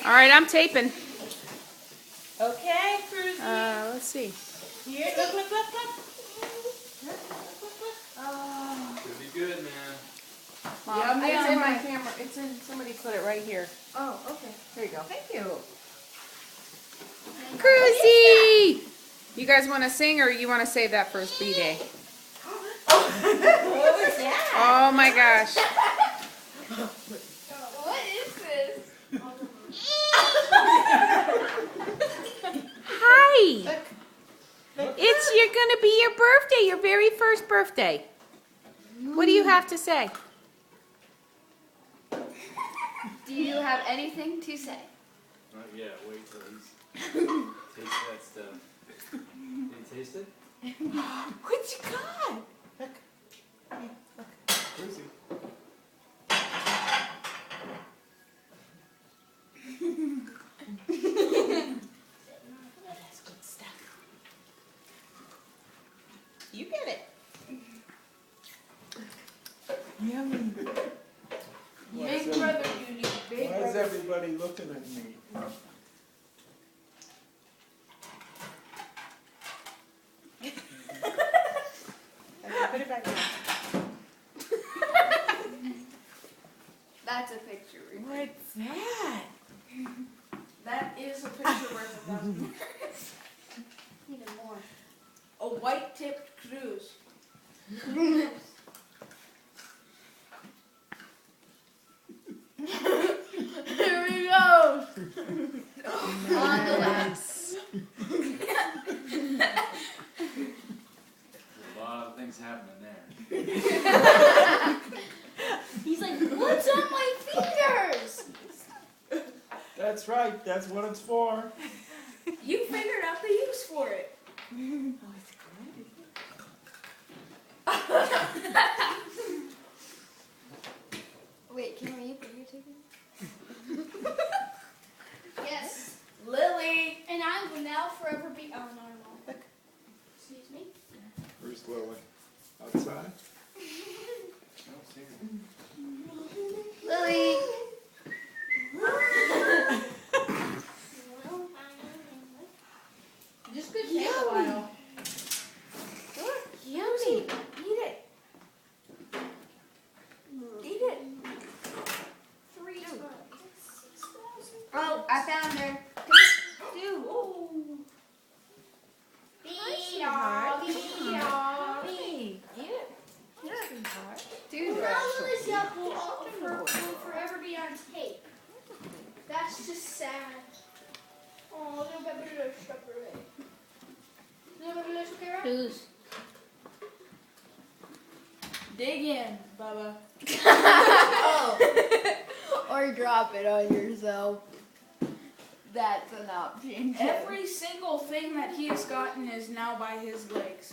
All right, I'm taping. Okay, Cruzy. Let's see. Here, look. Pretty good, man. Mom, it's in my camera. It's in. Somebody put it right here. Oh, okay. Here you go. Thank you. Cruzy! You guys want to sing, or you want to save that for B-Day? What was that? Oh my gosh. What is this? Hi. You're gonna be your birthday, your very first birthday. What do you have to say? Do you have anything to say? Not yet. Wait till he's taste that stuff. Can you taste it? What you got? Look. Cruzy. That's good stuff. You get it. Yummy. Big brother duty. Big Why is everybody looking at me? Put it back down. That's a picture. What's that? That is a picture worth 1,000 words. Even more. A white-tipped cruise. Here we go. On the left. There's a lot of things happening there. He's like, what's on my fingers? That's right, that's what it's for. You figured out the use for it. Oh, Wait, can you put your ticket? Yes. Lily. And I will now forever be. Oh, no. Excuse me. Where's Lily? Outside? I don't see it. Lily. Just could take a while. Yummy. Eat it. Eat it. 3 times. Oh, I found her. Do. Oh. Be-daw, be-daw, be. Hey, eat it. Yeah, sweetheart. Dude, this will forever be on tape. That's just sad. Oh, no baby, let's stop it. No baby, let's get right. Who's? Dig in, Bubba. Or drop it on yourself. That's an option. Every single thing that he has gotten is now by his legs.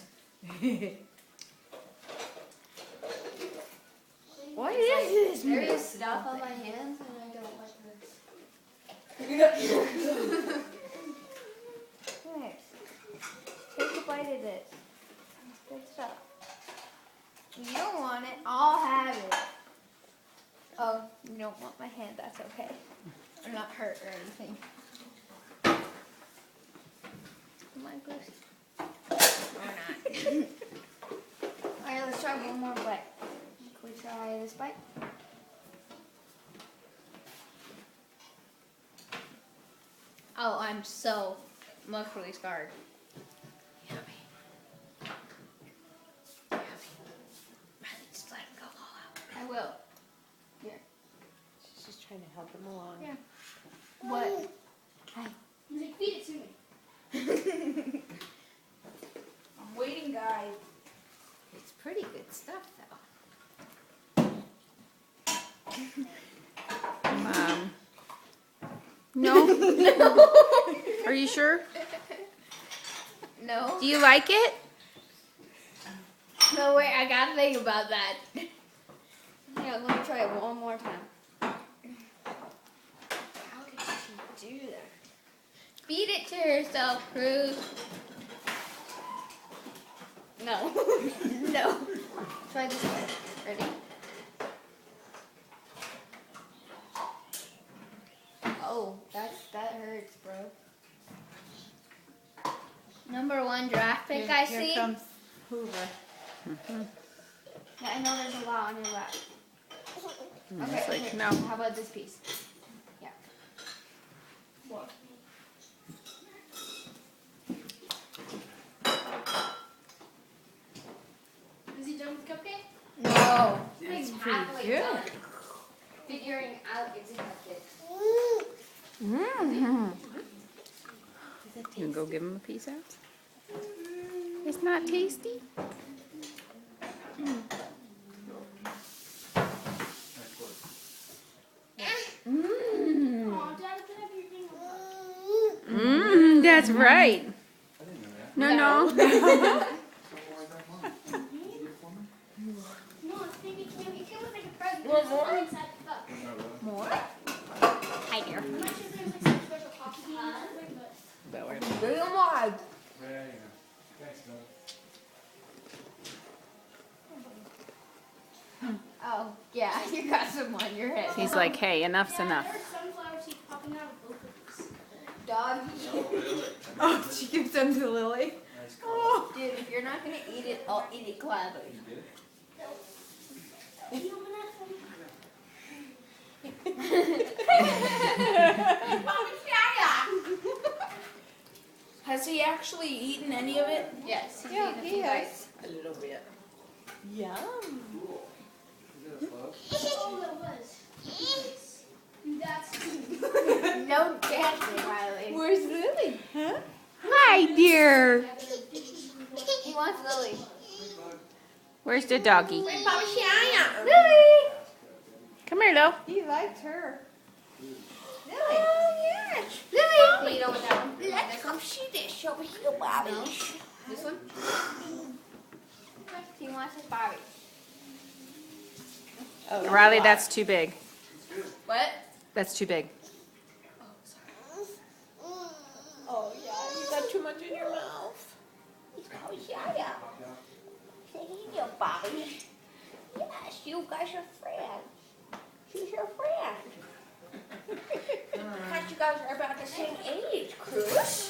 What is this? There is stuff on my hands and I don't like this. Here. Take a bite of this. Good stuff. You don't want it, I'll have it. Oh, you don't want my hand, that's okay. I'm not hurt or anything. Come on, Goose. Or not. Alright, let's try one more bite. Can we try this bite? Oh, I'm so emotionally scarred. Yummy. Yummy. Riley, just let him go all out. I will. Here. She's just trying to help him along. Yeah. What? Hi. He's like, feed it to me. I'm waiting, guys. It's pretty good stuff, though. No? Are you sure? No. Do you like it? No, wait, I gotta think about that. Yeah, let me try it one more time. How could she do that? Feed it to herself, Cruz. No. No. Try this one. Ready? Oh, Oh, that hurts, bro. Number 1 draft pick I see. Here comes Hoover. Yeah, I know there's a lot on your lap. Okay, It's like, here. no. How about this piece? Yeah. Is he done with cupcake? No. It's He's pretty halfway good. done. Figuring out it's a cupcake. Mm-hmm. You gonna go give him a piece out? It's not tasty? Mmm. Aw, Dad, can I have your finger? Mmm, that's right. I didn't know that. No, no. No, it's baby candy. It was like a present. More, more? Inside the cup. More? Hi there. I'm not sure if there's like some special coffee bean or something, but. There you go. Thanks, Bill. Oh, yeah, you got some on your head. He's like, hey, enough's Yeah, enough. there's sunflower seeds popping out of both of these. Dog. Oh, really? Oh, she gives them to Lily. Nice call. Dude, if you're not gonna eat it, I'll eat it gladly. You did it? Can you open that for me? Has he actually eaten any of it? Yes, he's Yeah, eating a he few has. bites. A little bit. Yum. Cool. Is that a float? Oh, it was. That's No dancing, Riley. Where's Lily? Huh? Hi, dear. He wants Lily. Where's the doggy? Lily! Come here, Lo. He likes her. Lily! Oh, yes. Lily! Lead over that one. Let's come see this over here, Bobby. No. This one? He wants his Bobby. Oh, Riley, that's too big. What? That's too big. Oh, yeah, you got too much in your mouth. Oh, yeah. Hey, Bobby. Yes, you guys are friends. She's your friend. Because you guys are about the same age, Cruz.